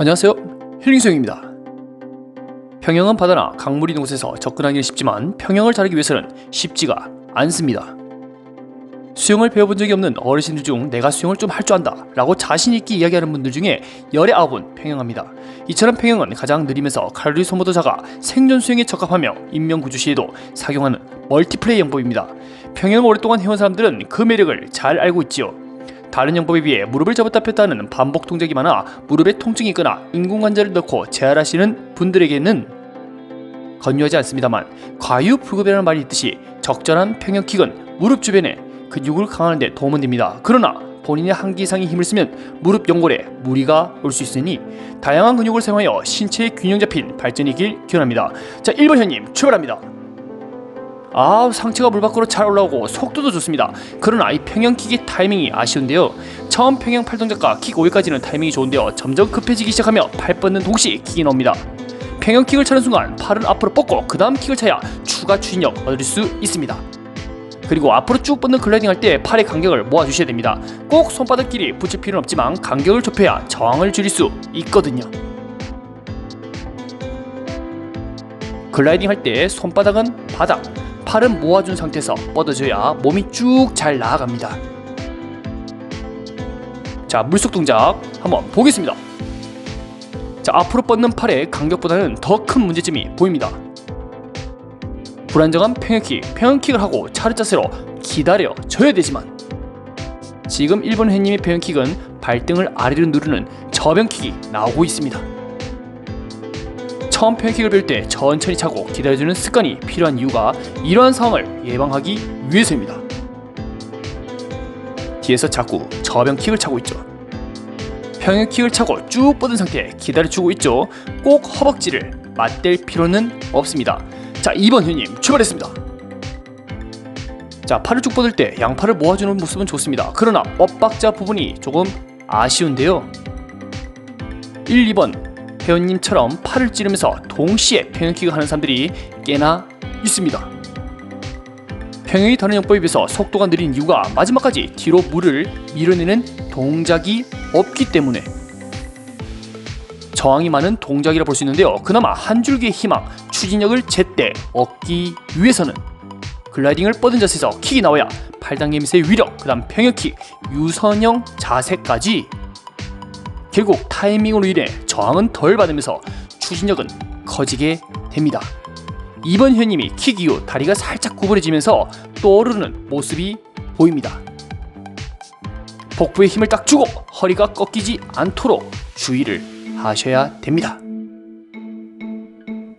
안녕하세요, 힐링수영입니다. 평형은 바다나 강물이 있는 곳에서 접근하기는 쉽지만 평형을 다루기 위해서는 쉽지가 않습니다. 수영을 배워본 적이 없는 어르신들 중 내가 수영을 좀 할 줄 안다 라고 자신있게 이야기하는 분들 중에 열의 9은 평형합니다. 이처럼 평형은 가장 느리면서 칼로리 소모도 작아 생존 수영에 적합하며 인명구조 시에도 사용하는 멀티플레이 영법입니다. 평형을 오랫동안 해온 사람들은 그 매력을 잘 알고 있지요. 다른 영법에 비해 무릎을 접었다 폈다 하는 반복 동작이 많아 무릎에 통증이 있거나 인공관절을 넣고 재활하시는 분들에게는 권유하지 않습니다만, 과유불급이라는 말이 있듯이 적절한 평형킥은 무릎 주변에 근육을 강화하는 데 도움은 됩니다. 그러나 본인의 한계 이상의 힘을 쓰면 무릎 연골에 무리가 올 수 있으니 다양한 근육을 사용하여 신체의 균형 잡힌 발전이길 기원합니다. 자, 1번 현님 출발합니다. 상체가 물 밖으로 잘 올라오고 속도도 좋습니다. 그러나 이 평형킥의 타이밍이 아쉬운데요. 처음 평형 팔동작과 킥 5회까지는 타이밍이 좋은데요, 점점 급해지기 시작하며 팔 뻗는 동시에 킥이 나옵니다. 평형킥을 차는 순간 팔은 앞으로 뻗고 그 다음 킥을 차야 추가 추진력 얻을 수 있습니다. 그리고 앞으로 쭉 뻗는 글라이딩 할 때 팔의 간격을 모아주셔야 됩니다. 꼭 손바닥끼리 붙일 필요는 없지만 간격을 좁혀야 저항을 줄일 수 있거든요. 글라이딩 할 때 손바닥은 바닥, 팔은 모아준 상태에서 뻗어줘야 몸이 쭉 잘 나아갑니다. 자, 물속 동작 한번 보겠습니다. 자, 앞으로 뻗는 팔의 간격보다는 더 큰 문제점이 보입니다. 불안정한 평형킥, 평형킥을 하고 차례 자세로 기다려줘야 되지만, 지금 1번 회님의 평형킥은 발등을 아래로 누르는 저병킥이 나오고 있습니다. 처음 평형킥을 배울 때 천천히 차고 기다려주는 습관이 필요한 이유가 이러한 상황을 예방하기 위해서입니다. 뒤에서 자꾸 저병킥을 차고 있죠. 평형킥을 차고 쭉 뻗은 상태에 기다려주고 있죠. 꼭 허벅지를 맞댈 필요는 없습니다. 자, 2번 현님 출발했습니다. 자, 팔을 쭉 뻗을 때 양팔을 모아주는 모습은 좋습니다. 그러나 엇박자 부분이 조금 아쉬운데요. 1, 2번 회원님처럼 팔을 찌르면서 동시에 평형킥을 하는 사람들이 꽤나 있습니다. 평형이 다른 영법에 비해서 속도가 느린 이유가 마지막까지 뒤로 물을 밀어내는 동작이 없기 때문에 저항이 많은 동작이라 볼 수 있는데요. 그나마 한 줄기의 희망, 추진력을 제때 얻기 위해서는 글라이딩을 뻗은 자세에서 킥이 나와야 팔당김새의 위력, 그 다음 평형킥, 유선형 자세까지 결국 타이밍으로 인해 저항은 덜 받으면서 추진력은 커지게 됩니다. 2번 현님이 킥 이후 다리가 살짝 구부러지면서 떠오르는 모습이 보입니다. 복부에 힘을 딱 주고 허리가 꺾이지 않도록 주의를 하셔야 됩니다.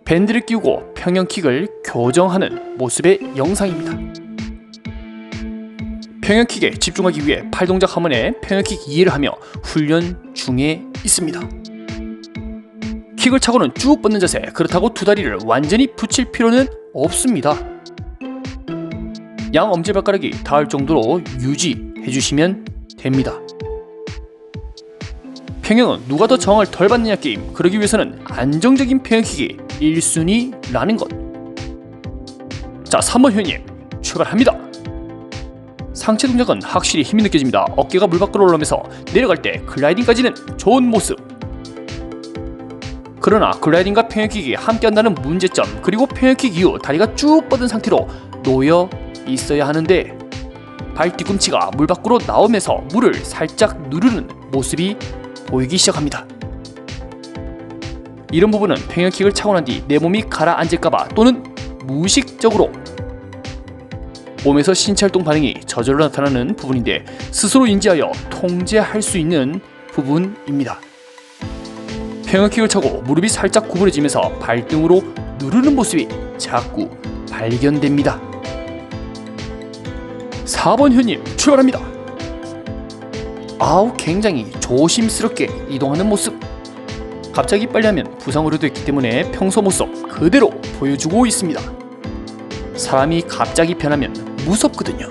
밴드를 끼우고 평형킥을 교정하는 모습의 영상입니다. 평형킥에 집중하기 위해 팔동작 한 번에 평형킥 이해를 하며 훈련 중에 있습니다. 킥을 차고는 쭉 뻗는 자세, 그렇다고 두 다리를 완전히 붙일 필요는 없습니다. 양 엄지발가락이 닿을 정도로 유지해 주시면 됩니다. 평형은 누가 더 저항을 덜 받느냐 게임, 그러기 위해서는 안정적인 평형킥이 1순위라는 것. 자, 3번 현님 출발합니다. 상체 동작은 확실히 힘이 느껴집니다. 어깨가 물 밖으로 올라오면서 내려갈 때 글라이딩까지는 좋은 모습. 그러나 글라이딩과 평형킥이 함께 한다는 문제점, 그리고 평형킥 이후 다리가 쭉 뻗은 상태로 놓여 있어야 하는데 발 뒤꿈치가 물 밖으로 나오면서 물을 살짝 누르는 모습이 보이기 시작합니다. 이런 부분은 평형킥을 차고 난 뒤 내 몸이 가라앉을까봐 또는 무의식적으로 몸에서 신체활동 반응이 저절로 나타나는 부분인데 스스로 인지하여 통제할 수 있는 부분입니다. 평형킥을 차고 무릎이 살짝 구부러지면서 발등으로 누르는 모습이 자꾸 발견됩니다. 4번 현님 출발합니다. 굉장히 조심스럽게 이동하는 모습. 갑자기 빨리 하면 부상으로 됐기 때문에 평소 모습 그대로 보여주고 있습니다. 사람이 갑자기 변하면 무섭거든요.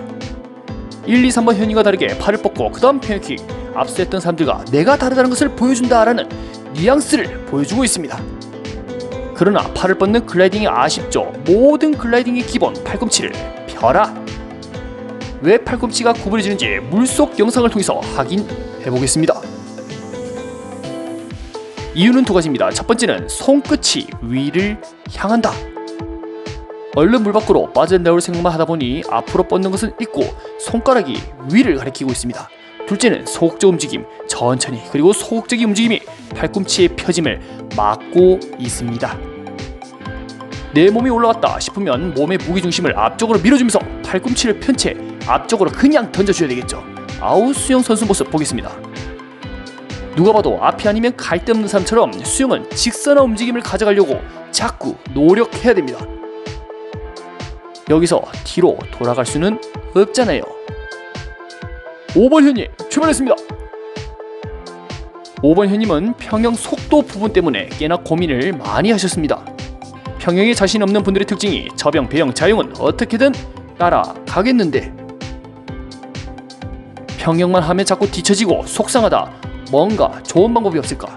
1, 2, 3번 현님과 다르게 팔을 뻗고 그 다음 평형킥, 앞서 했던 사람들과 내가 다르다는 것을 보여준다라는 뉘앙스를 보여주고 있습니다. 그러나 팔을 뻗는 글라이딩이 아쉽죠. 모든 글라이딩의 기본 팔꿈치를 펴라. 왜 팔꿈치가 구부러지는지 물속 영상을 통해서 확인해보겠습니다. 이유는 두 가지입니다. 첫 번째는 손끝이 위를 향한다. 얼른 물 밖으로 빠져나올 생각만 하다 보니 앞으로 뻗는 것은 있고 손가락이 위를 가리키고 있습니다. 둘째는 소극적 움직임, 천천히 그리고 소극적인 움직임이 팔꿈치의 펴짐을 막고 있습니다. 내 몸이 올라갔다 싶으면 몸의 무게중심을 앞쪽으로 밀어주면서 팔꿈치를 편 채 앞쪽으로 그냥 던져줘야 되겠죠. 수영 선수 모습 보겠습니다. 누가 봐도 앞이 아니면 갈 데 없는 사람처럼 수영은 직선한 움직임을 가져가려고 자꾸 노력해야 됩니다. 여기서 뒤로 돌아갈 수는 없잖아요. 5번 현님 출발했습니다. 5번 현님은 평영 속도 부분 때문에 꽤나 고민을 많이 하셨습니다. 평영에 자신 없는 분들의 특징이 저병, 배영, 자영은 어떻게든 따라가겠는데 평영만 하면 자꾸 뒤처지고 속상하다. 뭔가 좋은 방법이 없을까?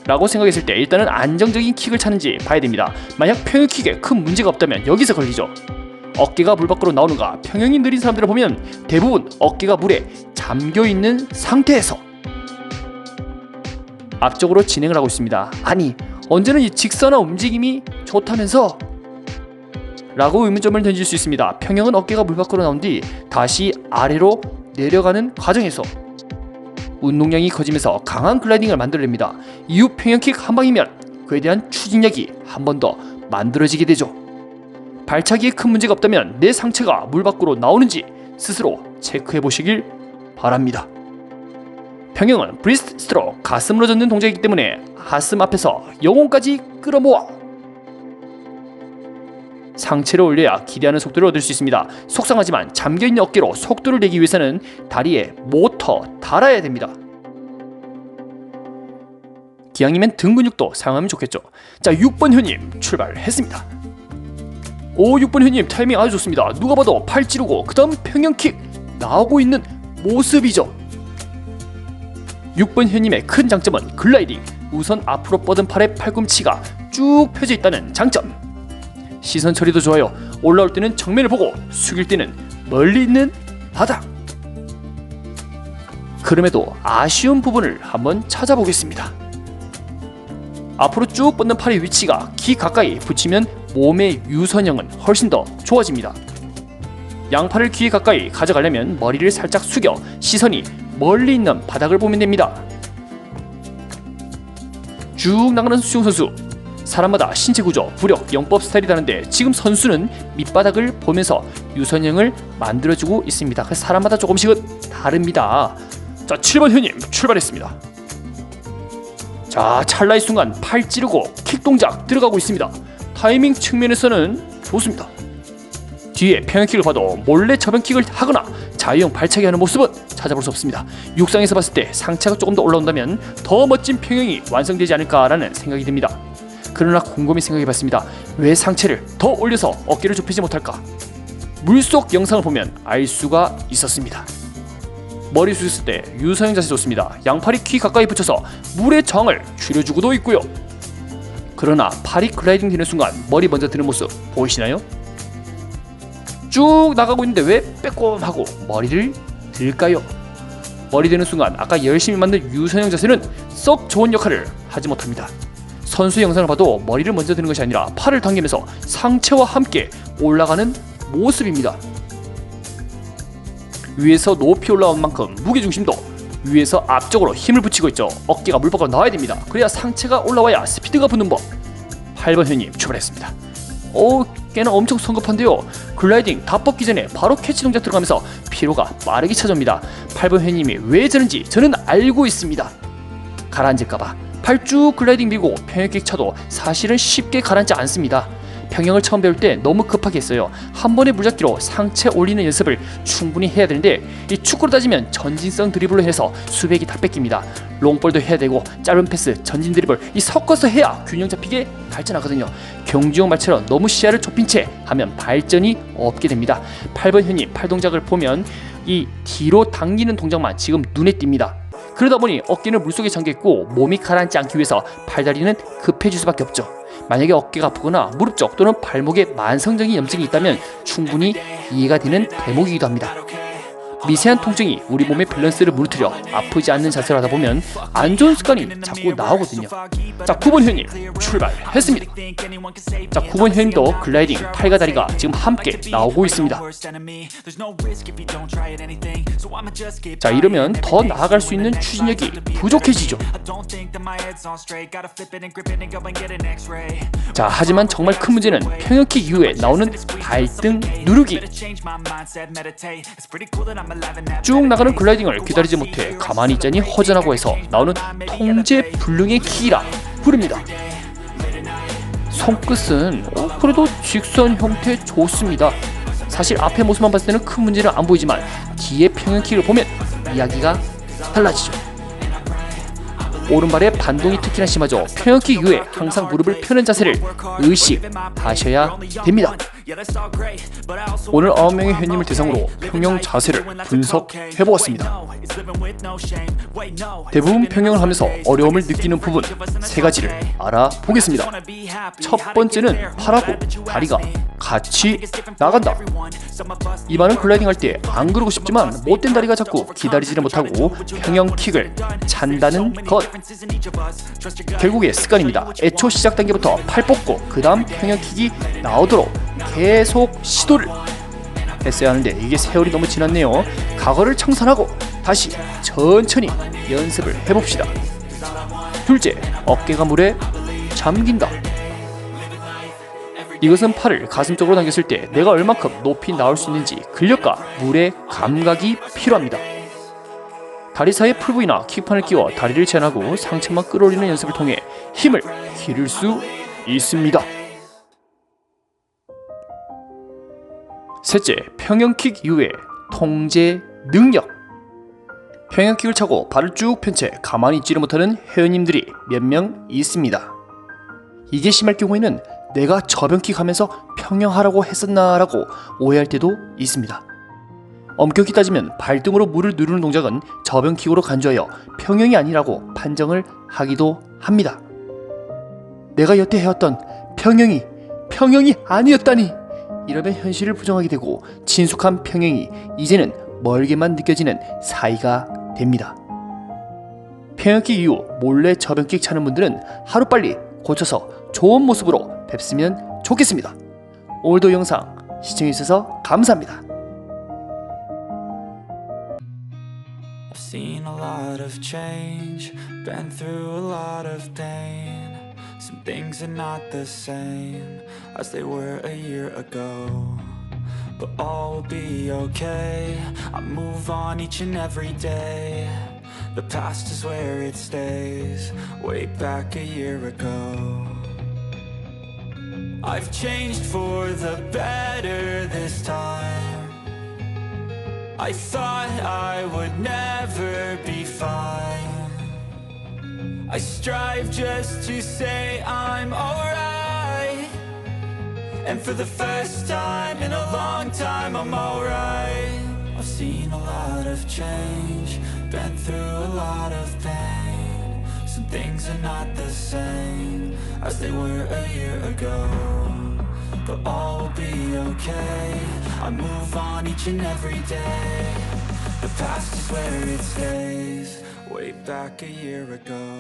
라고 생각했을 때 일단은 안정적인 킥을 찾는지 봐야 됩니다. 만약 평영킥에 큰 문제가 없다면 여기서 걸리죠. 어깨가 물 밖으로 나오는가? 평영이 느린 사람들을 보면 대부분 어깨가 물에 잠겨있는 상태에서 앞쪽으로 진행을 하고 있습니다. 아니 언제는 이 직선한 움직임이 좋다면서? 라고 의문점을 던질 수 있습니다. 평영은 어깨가 물 밖으로 나온 뒤 다시 아래로 내려가는 과정에서 운동량이 커지면서 강한 글라이딩을 만들어냅니다. 이후 평영킥 한 방이면 그에 대한 추진력이 한 번 더 만들어지게 되죠. 발차기에 큰 문제가 없다면 내 상체가 물 밖으로 나오는지 스스로 체크해 보시길 바랍니다. 평영은 브리스트 스트로크, 가슴으로 젓는 동작이기 때문에 가슴 앞에서 영혼까지 끌어모아 상체를 올려야 기대하는 속도를 얻을 수 있습니다. 속상하지만 잠겨있는 어깨로 속도를 내기 위해서는 다리에 모터 달아야 됩니다. 기왕이면 등 근육도 사용하면 좋겠죠. 자, 6번 현님 출발했습니다. 6번 현님 타이밍 아주 좋습니다. 누가 봐도 팔 찌르고 그 다음 평영킥 나오고 있는 모습이죠. 6번 현님의 큰 장점은 글라이딩. 우선 앞으로 뻗은 팔의 팔꿈치가 쭉 펴져 있다는 장점. 시선 처리도 좋아요. 올라올 때는 정면을 보고 숙일 때는 멀리 있는 바닥. 그럼에도 아쉬운 부분을 한번 찾아보겠습니다. 앞으로 쭉 뻗는 팔의 위치가 귀 가까이 붙이면 몸의 유선형은 훨씬 더 좋아집니다. 양팔을 귀 가까이 가져가려면 머리를 살짝 숙여 시선이 멀리 있는 바닥을 보면 됩니다. 쭉 나가는 수영 선수. 사람마다 신체 구조, 부력, 영법 스타일이 다른데 지금 선수는 밑바닥을 보면서 유선형을 만들어주고 있습니다. 그래서 사람마다 조금씩은 다릅니다. 자, 7번 현님 출발했습니다. 자, 찰나의 순간 팔 찌르고 킥 동작 들어가고 있습니다. 타이밍 측면에서는 좋습니다. 뒤에 평영킥을 봐도 몰래 저병킥을 하거나 자유형 발차기 하는 모습은 찾아볼 수 없습니다. 육상에서 봤을 때 상체가 조금 더 올라온다면 더 멋진 평영이 완성되지 않을까라는 생각이 듭니다. 그러나 곰곰이 생각해봤습니다. 왜 상체를 더 올려서 어깨를 좁히지 못할까? 물속 영상을 보면 알 수가 있었습니다. 머리 숙였을 때 유선형 자세 좋습니다. 양팔이 귀 가까이 붙여서 물의 저항을 줄여주고도 있고요. 그러나 팔이 글라이딩 되는 순간 머리 먼저 드는 모습 보이시나요? 쭉 나가고 있는데 왜 빼꼼하고 머리를 들까요? 머리 드는 순간 아까 열심히 만든 유선형 자세는 썩 좋은 역할을 하지 못합니다. 선수 영상을 봐도 머리를 먼저 드는 것이 아니라 팔을 당기면서 상체와 함께 올라가는 모습입니다. 위에서 높이 올라온 만큼 무게중심도 위에서 앞쪽으로 힘을 붙이고 있죠. 어깨가 물 밖으로 나와야 됩니다. 그래야 상체가 올라와야 스피드가 붙는 법. 8번 현님 출발했습니다. 꽤나 엄청 성급한데요. 글라이딩 다 뻗기 전에 바로 캐치 동작 들어가면서 피로가 빠르게 찾아옵니다. 8번 현님이 왜 저런지 저는 알고 있습니다. 가라앉을까봐 팔 쭉 글라이딩 밀고 평영킥 차도 사실은 쉽게 가라앉지 않습니다. 평영을 처음 배울 때 너무 급하게 했어요. 한 번의 물잡기로 상체 올리는 연습을 충분히 해야 되는데 이 축구로 따지면 전진성 드리블로 해서 수백이 다 뺏깁니다. 롱볼도 해야 되고 짧은 패스, 전진 드리블 이 섞어서 해야 균형 잡히게 발전하거든요. 경주용 말처럼 너무 시야를 좁힌 채 하면 발전이 없게 됩니다. 8번 현님 팔 동작을 보면 이 뒤로 당기는 동작만 지금 눈에 띕니다. 그러다 보니 어깨는 물속에 잠겨있고 몸이 가라앉지 않기 위해서 팔다리는 급해질 수밖에 없죠. 만약에 어깨가 아프거나 무릎 쪽 또는 발목에 만성적인 염증이 있다면 충분히 이해가 되는 대목이기도 합니다. 미세한 통증이 우리 몸의 밸런스를 무너뜨려 아프지 않는 자세를 하다 보면 안 좋은 습관이 자꾸 나오거든요. 자, 9번 회원님 출발했습니다. 자, 9번 회원님도 글라이딩 팔과 다리가 지금 함께 나오고 있습니다. 자, 이러면 더 나아갈 수 있는 추진력이 부족해지죠. 자, 하지만 정말 큰 문제는 평형킥 이후에 나오는 발등 누르기. 쭉 나가는 글라이딩을 기다리지 못해 가만히 있자니 허전하고 해서 나오는 통제 불능의 킥이라 부릅니다. 손끝은 그래도 직선 형태 좋습니다. 사실 앞의 모습만 봤을 때는 큰 문제는 안 보이지만 뒤에 평형킥을 보면 이야기가 달라지죠. 오른발의 반동이 특히나 심하죠. 평형킥 이후에 항상 무릎을 펴는 자세를 의식하셔야 됩니다. 오늘 9명의 회원님을 대상으로 평형 자세를 분석해보았습니다. 대부분 평형을 하면서 어려움을 느끼는 부분 3가지를 알아보겠습니다. 첫 번째는 팔하고 다리가 같이 나간다. 이 말은 글라이딩 할 때 안 그러고 싶지만 못된 다리가 자꾸 기다리지를 못하고 평형킥을 찬다는 것. 결국에 습관입니다. 애초 시작 단계부터 팔 뻗고 그 다음 평형킥이 나오도록 계속 시도를 했어야 하는데 이게 세월이 너무 지났네요. 과거를 청산하고 다시 천천히 연습을 해봅시다. 둘째, 어깨가 물에 잠긴다. 이것은 팔을 가슴 쪽으로 당겼을 때 내가 얼만큼 높이 나올 수 있는지 근력과 물의 감각이 필요합니다. 다리 사이에 풀부위나 킥판을 끼워 다리를 제한하고 상체만 끌어올리는 연습을 통해 힘을 기를 수 있습니다. 셋째, 평형킥 이후에 통제 능력. 평형킥을 차고 발을 쭉 편 채 가만히 있지를 못하는 회원님들이 몇 명 있습니다. 이게 심할 경우에는 내가 저병킥 하면서 평형하라고 했었나 라고 오해할 때도 있습니다. 엄격히 따지면 발등으로 물을 누르는 동작은 저병킥으로 간주하여 평형이 아니라고 판정을 하기도 합니다. 내가 여태 해왔던 평형이 아니었다니, 이러면 현실을 부정하게 되고 친숙한 평형이 이제는 멀게만 느껴지는 사이가 됩니다. 평형킥 이후 몰래 저병킥 차는 분들은 하루빨리 고쳐서 좋은 모습으로 뵙으면 좋겠습니다. 오늘도 영상 시청해주셔서 감사합니다. I've seen a lot of change, been through a lot of pain. Some things are not the same as they were a year ago, but all will be okay. I move on each and every day. The past is where it stays, way back a year ago. I've changed for the better this time. I thought I would never be fine. I strive just to say I'm alright, and for the first time in a long time I'm alright. I've seen a lot of change, been through a lot of pain. Some things are not the same as they were a year ago, but all will be okay. I move on each and every day. The past is where it stays, way back a year ago.